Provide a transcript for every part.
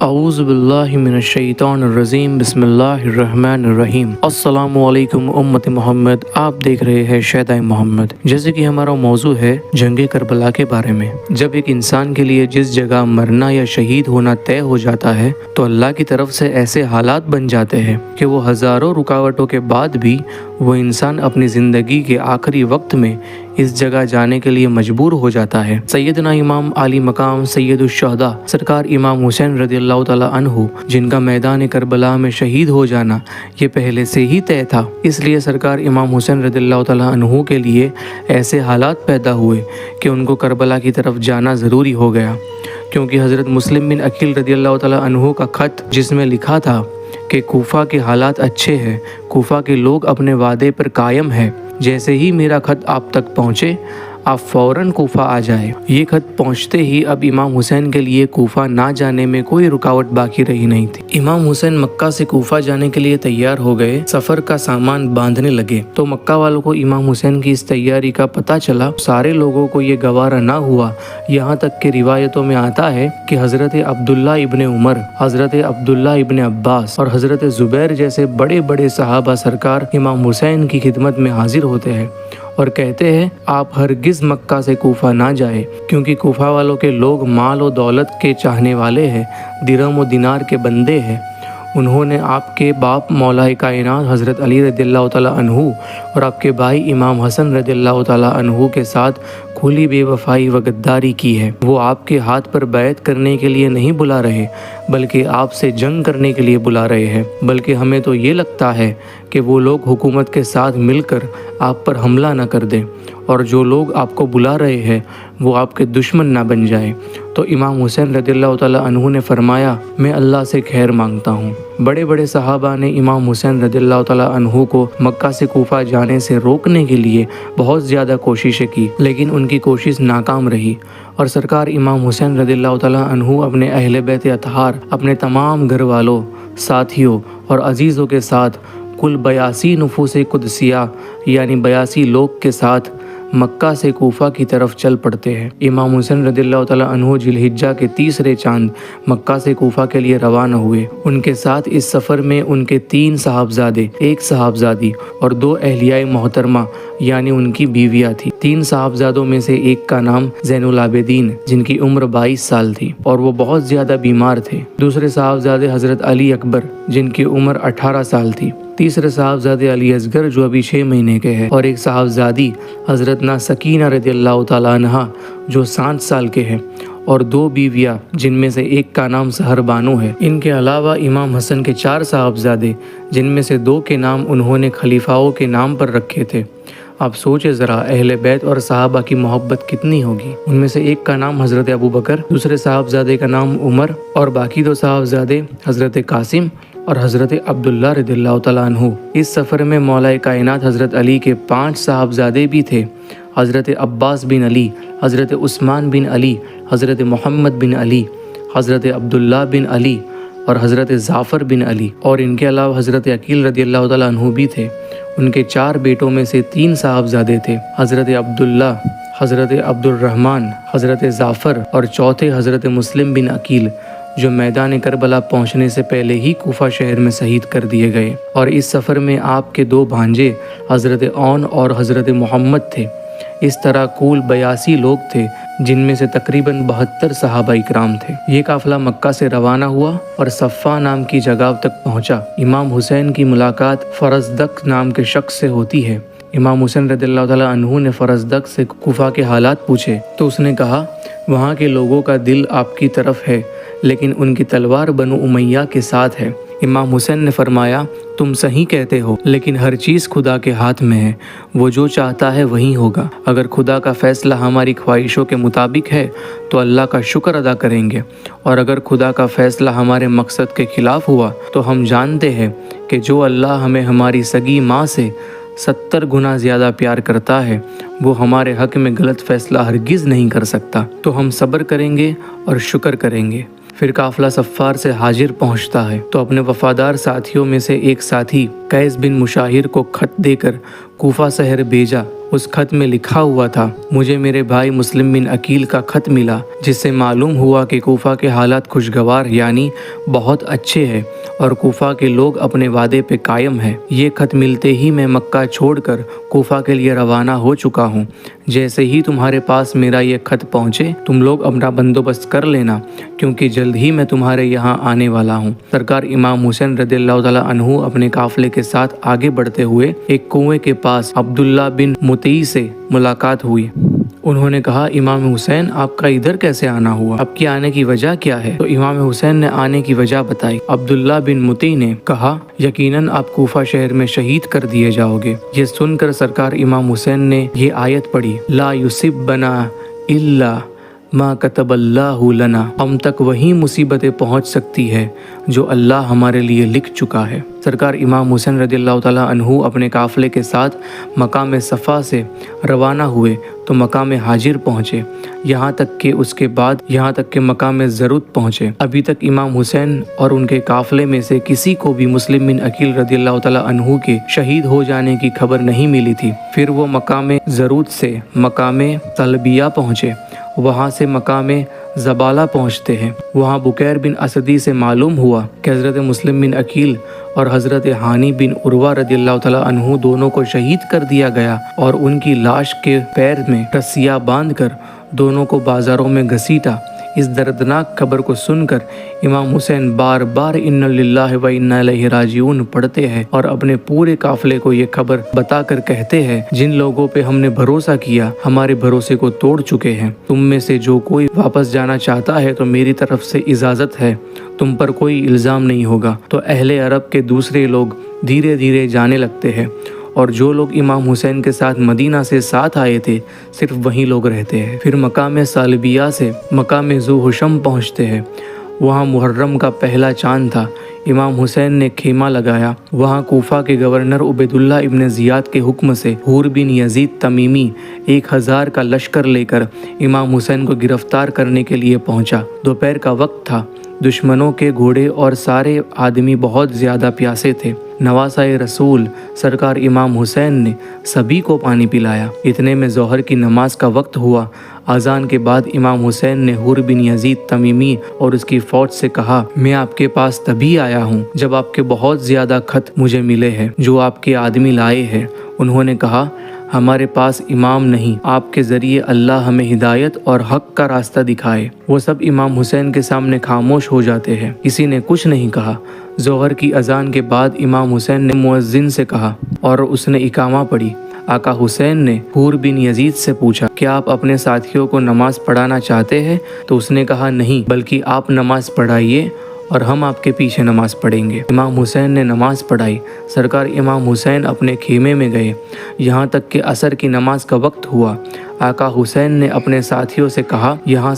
اعوذ باللہ من الشیطان الرجیم بسم اللہ الرحمن الرحیم۔ السلام علیکم امت محمد، آپ دیکھ رہے ہیں شیدائے محمد۔ جیسے کہ ہمارا موضوع ہے جنگ کربلا کے بارے میں۔ جب ایک انسان کے لیے جس جگہ مرنا یا شہید ہونا طے ہو جاتا ہے تو اللہ کی طرف سے ایسے حالات بن جاتے ہیں کہ وہ ہزاروں رکاوٹوں کے بعد بھی وہ انسان اپنی زندگی کے آخری وقت میں اس جگہ جانے کے لیے مجبور ہو جاتا ہے۔ سیدنا امام علی مقام سید الشہداء سرکار امام حسین رضی اللہ تعالیٰ عنہ، جن کا میدان کربلا میں شہید ہو جانا یہ پہلے سے ہی طے تھا، اس لیے سرکار امام حسین رضی اللہ تعالیٰ عنہ کے لیے ایسے حالات پیدا ہوئے کہ ان کو کربلا کی طرف جانا ضروری ہو گیا، کیونکہ حضرت مسلم بن عقیل رضی اللہ تعالیٰ عنہ کا خط جس میں لکھا تھا کہ کوفہ کے حالات اچھے ہیں، کوفہ کے لوگ اپنے وعدے پر قائم ہیں، جیسے ہی میرا خط آپ تک پہنچے آپ فوراً کوفہ آ جائے۔ یہ خط پہنچتے ہی اب امام حسین کے لیے کوفہ نہ جانے میں کوئی رکاوٹ باقی رہی نہیں تھی۔ امام حسین مکہ سے کوفہ جانے کے لیے تیار ہو گئے، سفر کا سامان باندھنے لگے تو مکہ والوں کو امام حسین کی اس تیاری کا پتہ چلا۔ سارے لوگوں کو یہ گوارا نہ ہوا، یہاں تک کہ روایتوں میں آتا ہے کہ حضرت عبداللہ ابن عمر، حضرت عبداللہ ابن عباس اور حضرت زبیر جیسے بڑے بڑے صحابہ سرکار امام حسین کی خدمت میں حاضر ہوتے ہیں اور کہتے ہیں آپ ہرگز مکہ سے کوفہ نہ جائے، کیونکہ کوفہ والوں کے لوگ مال و دولت کے چاہنے والے ہیں، درہم و دینار کے بندے ہیں۔ انہوں نے آپ کے باپ مولا کائنات حضرت علی رضی اللہ تعالیٰ عنہ اور آپ کے بھائی امام حسن رضی اللہ تعالیٰ عنہ کے ساتھ کھلی بے وفائی و غداری کی ہے۔ وہ آپ کے ہاتھ پر بیعت کرنے کے لیے نہیں بلا رہے بلکہ آپ سے جنگ کرنے کے لیے بلا رہے ہیں، بلکہ ہمیں تو یہ لگتا ہے کہ وہ لوگ حکومت کے ساتھ مل کر آپ پر حملہ نہ کر دیں اور جو لوگ آپ کو بلا رہے ہیں وہ آپ کے دشمن نہ بن جائیں۔ تو امام حسین رضی اللہ تعالیٰ عنہ نے فرمایا میں اللہ سے خیر مانگتا ہوں۔ بڑے بڑے صحابہ نے امام حسین رضی اللہ تعالیٰ عنہ کو مکہ سے کوفہ جانے سے روکنے کے لیے بہت زیادہ کوششیں کی، لیکن ان کی کوشش ناکام رہی اور سرکار امام حسین رضی اللہ تعالیٰ عنہ اپنے اہل بیت اطہار، اپنے تمام گھر والوں، ساتھیوں اور عزیزوں کے ساتھ کل 82 نفوس قدسیہ یعنی 82 لوگ کے ساتھ مکہ سے کوفہ کی طرف چل پڑتے ہیں۔ امام حسین رضی اللہ تعالیٰ عنہ ذی الحجہ کے تیسرے چاند مکہ سے کوفہ کے لیے روانہ ہوئے۔ ان کے ساتھ اس سفر میں ان کے 3 صاحبزادے، 1 صاحبزادی اور 2 اہلیہ محترمہ یعنی ان کی بیویاں تھی۔ 3 صاحبزادوں میں سے ایک کا نام زین العابدین جن کی عمر 22 سال تھی اور وہ بہت زیادہ بیمار تھے۔ دوسرے صاحبزادے حضرت علی اکبر جن کی عمر 18 سال تھی۔ تیسرے صاحبزادے علی اصغر جو ابھی 6 مہینے کے ہیں، اور ایک صاحبزادی حضرت سکینہ رضی اللہ تعالیٰ عنہا جو 7 سال کے ہیں، اور 2 بیویاں جن میں سے ایک کا نام سحر بانو ہے۔ ان کے علاوہ امام حسن کے 4 صاحبزادے جن میں سے 2 کے نام انہوں نے خلیفاؤں کے نام پر رکھے تھے۔ آپ سوچیں ذرا اہل بیت اور صحابہ کی محبت کتنی ہوگی۔ ان میں سے ایک کا نام حضرت ابو بکر، دوسرے صاحبزادے کا نام عمر اور باقی 2 صاحبزادے حضرت قاسم اور حضرت عبداللہ رضی اللہ تعالیٰ عنہ۔ اس سفر میں مولا کائنات حضرت علی کے 5 صاحبزادے بھی تھے، حضرت عباس بن علی، حضرت عثمان بن علی، حضرت محمد بن علی، حضرت عبداللہ بن علی اور حضرت جعفر بن علی، اور ان کے علاوہ حضرت عقیل رضی اللہ تعالیٰ عنہ بھی تھے۔ ان کے 4 بیٹوں میں سے 3 صاحبزادے تھے، حضرت عبداللہ، حضرت عبد الرحمن، حضرت جعفر اور چوتھے حضرت مسلم بن عقیل جو میدان کربلا پہنچنے سے پہلے ہی کوفہ شہر میں شہید کر دیے گئے۔ اور اس سفر میں آپ کے 2 بھانجے حضرت اون اور حضرت محمد تھے۔ اس طرح کل 82 لوگ تھے جن میں سے تقریباً 72 صحابہ اکرام تھے۔ یہ قافلہ مکہ سے روانہ ہوا اور صفا نام کی جگہ تک پہنچا۔ امام حسین کی ملاقات فرزدق نام کے شخص سے ہوتی ہے۔ امام حسین رضی اللہ تعالیٰ عنہ نے فرزدق سے کوفہ کے حالات پوچھے تو اس نے کہا وہاں کے لوگوں کا دل آپ کی طرف ہے لیکن ان کی تلوار بنو امیہ کے ساتھ ہے۔ امام حسین نے فرمایا تم صحیح کہتے ہو لیکن ہر چیز خدا کے ہاتھ میں ہے، وہ جو چاہتا ہے وہی ہوگا۔ اگر خدا کا فیصلہ ہماری خواہشوں کے مطابق ہے تو اللہ کا شکر ادا کریں گے، اور اگر خدا کا فیصلہ ہمارے مقصد کے خلاف ہوا تو ہم جانتے ہیں کہ جو اللہ ہمیں ہماری سگی ماں سے 70 گنا زیادہ پیار کرتا ہے وہ ہمارے حق میں غلط فیصلہ ہرگز نہیں کر سکتا۔ تو ہم صبر کریں گے اور شکر کریں گے۔ پھر قافلہ صفار سے حاجر پہنچتا ہے تو اپنے وفادار ساتھیوں میں سے ایک ساتھی قیس بن مشاہر کو خط دے کر کوفہ شہر بھیجا उस खत में लिखा हुआ था, मुझे मेरे भाई मुस्लिम बिन अकील का खत मिला जिससे मालूम हुआ कि कूफा के हालात खुशगवार यानी बहुत अच्छे हैं और कूफा के लोग अपने वादे पे कायम हैं। ये खत मिलते ही मैं मक्का छोड़कर कूफा के लिए रवाना हो चुका हूँ। जैसे ही तुम्हारे पास मेरा ये खत पहुँचे तुम लोग अपना बंदोबस्त कर लेना, क्योंकि जल्द ही मैं तुम्हारे यहाँ आने वाला हूँ। सरकार इमाम हुसैन रदियल्लाहु ताला अन्हु अपने काफिले के साथ आगे बढ़ते हुए एक कुएं के पास अब्दुल्ला बिन मुती से मुलाकात हुई। उन्होंने कहा, इमाम हुसैन आपका इधर कैसे आना हुआ? आपके आने की वजह क्या है? तो इमाम हुसैन ने आने की वजह बताई। अब्दुल्ला बिन मुती ने कहा, यकीनन आप कूफा शहर में शहीद कर दिए जाओगे। ये सुनकर सरकार इमाम हुसैन ने ये आयत पढ़ी, ला युसिबना इल्ला मा कतबल्लाहु लना। हम तक वही मुसीबतें पहुंच सकती है जो अल्लाह हमारे लिए लिख चुका है। सरकार इमाम हुसैन रदियल्लाहु ताला अन्हु अपने काफिले के साथ मकाम सफ़ा से रवाना हुए तो मकाम हाजिर पहुँचे, यहाँ तक के मकाम ज़रूरत पहुँचे। अभी तक इमाम हुसैन और उनके काफिले में से किसी को भी मुस्लिम बिन अकील रदियल्लाहु ताला अन्हु के शहीद हो जाने की खबर नहीं मिली थी। फिर वो मकाम ज़रूरत से मकाम तलबिया पहुँचे, वहाँ से मकाम ज़बाला पहुँचते हैं। वहाँ बुकैर बिन असदी से मालूम हुआ कि हज़रत मुस्लिम बिन अकील और हज़रत हानी बिन उर्वा रदियल्लाहु ताला अन्हु दोनों को शहीद कर दिया गया और उनकी लाश के पैर में रस्सियाँ बांधकर दोनों को बाज़ारों में घसीटा। इस दर्दनाक खबर को सुनकर इमाम हुसैन बार बार इन्ना लिल्लाहि व इन्ना इलैहि राजिऊन पढ़ते हैं और अपने पूरे काफिले को ये खबर बताकर कहते हैं, जिन लोगों पे हमने भरोसा किया हमारे भरोसे को तोड़ चुके हैं। तुम में से जो कोई वापस जाना चाहता है तो मेरी तरफ से इजाज़त है, तुम पर कोई इल्ज़ाम नहीं होगा। तो अहले अरब के दूसरे लोग धीरे धीरे जाने लगते हैं और जो लोग इमाम हुसैन के साथ मदीना से साथ आए थे सिर्फ वहीं लोग रहते हैं। फिर मकाम सालबिया से मकाम ज़ुहुशम पहुँचते हैं। वहाँ मुहर्रम का पहला चांद था। इमाम हुसैन ने खेमा लगाया। वहाँ कूफा के गवर्नर उबैदुल्लाह इब्न ज़ियाद के हुक्म से हूर बिन यजीद तमीमी 1000 का लश्कर लेकर इमाम हुसैन को गिरफ्तार करने के लिए पहुँचा। दोपहर का वक्त था। दुश्मनों के घोड़े और सारे आदमी बहुत ज़्यादा प्यासे थे। नवासाए रसूल सरकार इमाम हुसैन ने सभी को पानी पिलाया। इतने में ज़ोहर की नमाज का वक्त हुआ। अजान के बाद इमाम हुसैन ने हूर बिन यजीद तमीमी और उसकी फ़ौज से कहा, मैं आपके पास तभी आया हूँ जब आपके बहुत ज़्यादा खत मुझे मिले हैं जो आपके आदमी लाए हैं। उन्होंने कहा, हमारे पास इमाम नहीं, आपके ज़रिए अल्लाह हमें हिदायत और हक का रास्ता दिखाए। वो सब इमाम हुसैन के सामने खामोश हो जाते हैं, किसी ने कुछ नहीं कहा। ज़ोहर की अजान के बाद इमाम हुसैन ने मुअज्जिन से कहा और उसने इकामा पढ़ी। आका हुसैन ने हूर बिन यजीद से पूछा, क्या आप अपने साथियों को नमाज पढ़ाना चाहते हैं? तो उसने कहा, नहीं, बल्कि आप नमाज पढ़ाइए और हम आपके पीछे नमाज पढ़ेंगे। इमाम हुसैन ने नमाज पढ़ाई। सरकार इमाम हुसैन अपने खेमे में गए। यहाँ तक कि असर की नमाज का वक्त हुआ। आका हुसैन ने अपने साथियों से कहा, यहाँ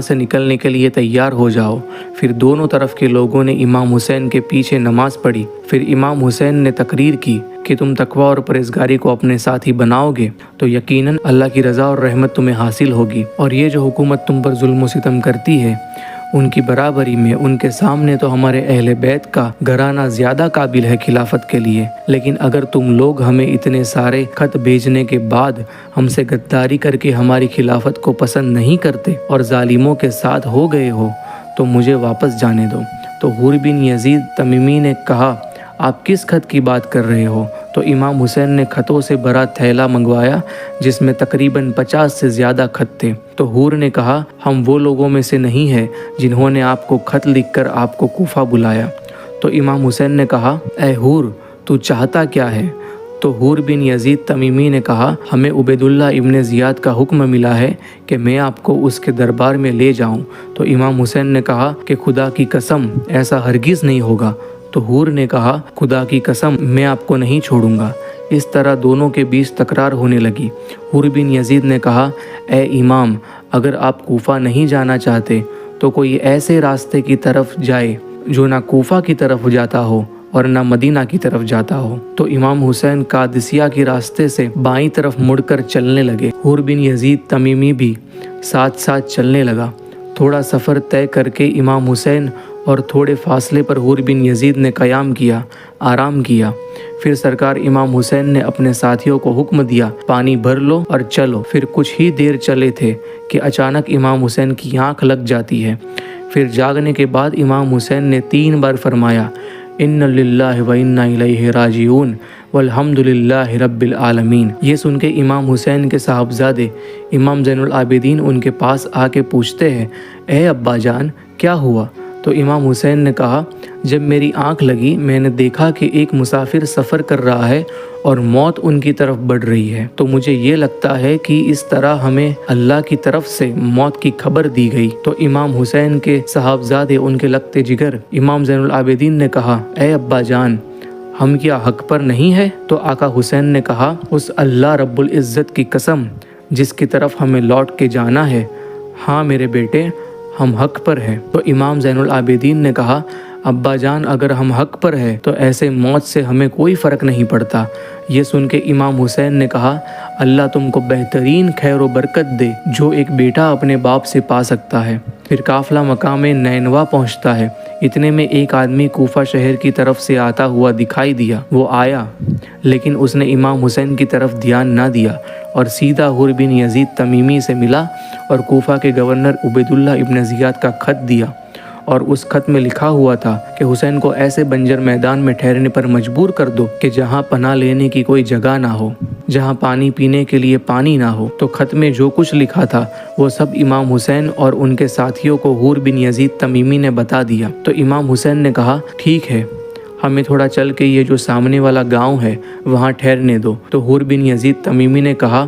से निकलने के लिए तैयार हो जाओ। फिर दोनों तरफ के लोगों ने इमाम हुसैन के पीछे नमाज पढ़ी। फिर इमाम हुसैन ने तकरीर की कि तुम तकवा और परहेज़गारी को अपने साथी बनाओगे तो यकीनन अल्लाह की रज़ा और रहमत तुम्हें हासिल होगी। और ये जो हुकूमत तुम पर जुल्म सितम करती है उनकी बराबरी में उनके सामने तो हमारे अहले बैत का घराना ज़्यादा काबिल है खिलाफत के लिए। लेकिन अगर तुम लोग हमें इतने सारे खत भेजने के बाद हमसे गद्दारी करके हमारी खिलाफत को पसंद नहीं करते और जालिमों के साथ हो गए हो तो मुझे वापस जाने दो। तो हूर बिन यजीद तमीमी ने कहा, आप किस खत की बात कर रहे हो? तो इमाम हुसैन ने खतों से भरा थैला मंगवाया जिसमें तकरीबन 50 से ज़्यादा खत थे। तो हूर ने कहा, हम वो लोगों में से नहीं हैं जिन्होंने आपको खत लिखकर आपको कूफा बुलाया। तो इमाम हुसैन ने कहा, ए हूर, तू चाहता क्या है? तो हूर बिन यजीद तमीमी ने कहा, हमें उबैदुल्लाह इब्न ज़ियाद का हुक्म मिला है कि मैं आपको उसके दरबार में ले जाऊं। तो इमाम हुसैन ने कहा कि खुदा की कसम ऐसा हरगिज़ नहीं होगा। तो हूर ने कहा, खुदा की कसम मैं आपको नहीं छोड़ूंगा। इस तरह दोनों के बीच तकरार होने लगी। हूर बिन यजीद ने कहा, ए इमाम, अगर आप कूफा नहीं जाना चाहते तो कोई ऐसे रास्ते की तरफ जाए जो ना कूफा की तरफ जाता हो और ना मदीना की तरफ जाता हो। तो इमाम हुसैन कादिसिया के रास्ते से बाईं तरफ मुड़कर चलने लगे। हूर बिन यजीद तमीमी भी साथ साथ चलने लगा। थोड़ा सफ़र तय करके इमाम हुसैन और थोड़े फासले पर हुर बिन यजीद ने क़याम किया, आराम किया। फिर सरकार इमाम हुसैन ने अपने साथियों को हुक्म दिया, पानी भर लो और चलो। फिर कुछ ही देर चले थे कि अचानक इमाम हुसैन की आँख लग जाती है। फिर जागने के बाद इमाम हुसैन ने 3 बार फरमाया, इन्ना लिल्लाहि व इन्ना इलैहि राजिऊन वल्हम्दुलिल्लाहि रब्बिल आलमीन। ये सुन के इमाम हुसैन के साहबजादे इमाम ज़ैनुल आबिदीन उनके पास आके पूछते हैं, ए अब्बा जान क्या हुआ? तो इमाम हुसैन ने कहा, जब मेरी आंख लगी मैंने देखा कि एक मुसाफिर सफ़र कर रहा है और मौत उनकी तरफ बढ़ रही है, तो मुझे ये लगता है कि इस तरह हमें अल्लाह की तरफ से मौत की खबर दी गई। तो इमाम हुसैन के साहबजादे उनके लगते जिगर इमाम ज़ैनुल आबिदीन ने कहा, ए अब्बा जान हम क्या हक पर नहीं है? तो आका हुसैन ने कहा, उस अल्लाह रब्बुल इज़्ज़त की कसम जिसकी तरफ हमें लौट के जाना है, हाँ मेरे बेटे हम हक पर हैं। तो इमाम ज़ैनुल आबिदीन ने कहा, अब्बा जान अगर हम हक पर है तो ऐसे मौत से हमें कोई फ़र्क नहीं पड़ता। ये सुन के इमाम हुसैन ने कहा, अल्लाह तुमको बेहतरीन खैर व बरकत दे जो एक बेटा अपने बाप से पा सकता है। फिर काफ़िला मकाम नैनवा पहुंचता है। इतने में एक आदमी कूफा शहर की तरफ से आता हुआ दिखाई दिया। वो आया लेकिन उसने इमाम हुसैन की तरफ ध्यान ना दिया और सीधा हुर बिन यजीद तमीमी से मिला और कूफा के गवर्नर उबैदुल्लाह इब्न ज़ियाद का खत दिया। और उस खत में लिखा हुआ था कि हुसैन को ऐसे बंजर मैदान में ठहरने पर मजबूर कर दो कि जहां पनाह लेने की कोई जगह ना हो, जहां पानी पीने के लिए पानी ना हो। तो खत में जो कुछ लिखा था वो सब इमाम हुसैन और उनके साथियों को हुर बिन यजीद तमीमी ने बता दिया। तो इमाम हुसैन ने कहा, ठीक है हमें थोड़ा चल के ये जो सामने वाला गाँव है वहाँ ठहरने दो। तो हुर बिन यजीद तमीमी ने कहा,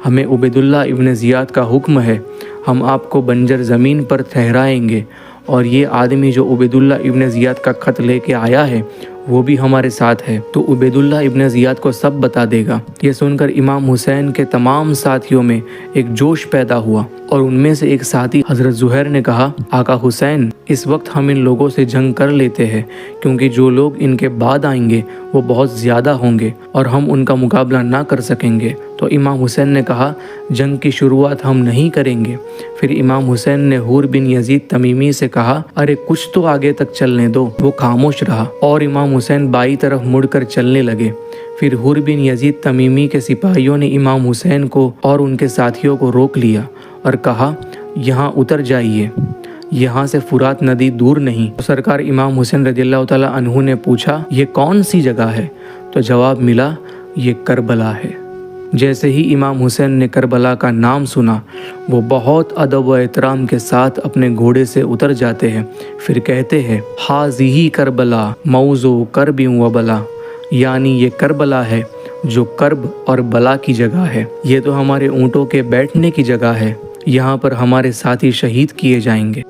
हमें उबैदुल्लाह इब्न ज़ियाद का हुक्म है, हम आपको बंजर ज़मीन पर ठहराएंगे और ये आदमी जो उबैदुल्लाह इब्न ज़ियाद का ख़त लेके आया है वो भी हमारे साथ है, तो उबैदुल्लाह इब्न ज़ियाद को सब बता देगा। ये सुनकर इमाम हुसैन के तमाम साथियों में एक जोश पैदा हुआ और उनमें से एक साथी हज़रत ज़ुहैर ने कहा, आका हुसैन इस वक्त हम इन लोगों से जंग कर लेते हैं क्योंकि जो लोग इनके बाद आएंगे वो बहुत ज़्यादा होंगे और हम उनका मुकाबला ना कर सकेंगे। तो इमाम हुसैन ने कहा, जंग की शुरुआत हम नहीं करेंगे। फिर इमाम हुसैन ने हुर बिन यजीद तमीमी से कहा, अरे कुछ तो आगे तक चलने दो। वो खामोश रहा और इमाम हुसैन बाई तरफ मुड़कर चलने लगे। फिर हुर बिन यजीद तमीमी के सिपाहियों ने इमाम हुसैन को और उनके साथियों को रोक लिया और कहा, यहाँ उतर जाइए, यहाँ से फुरात नदी दूर नहीं। तो सरकार इमाम हुसैन रज़ियल्लाहु ताला अन्हु ने पूछा, ये कौन सी जगह है? तो जवाब मिला, ये करबला है। जैसे ही इमाम हुसैन ने करबला का नाम सुना वो बहुत अदब व एहतराम के साथ अपने घोड़े से उतर जाते हैं। फिर कहते हैं, हाज़िही करबला मौज़ू करबी व बला, यानी ये करबला है जो कर्ब और बला की जगह है। ये तो हमारे ऊँटों के बैठने की जगह है, यहाँ पर हमारे साथी शहीद किए जाएंगे।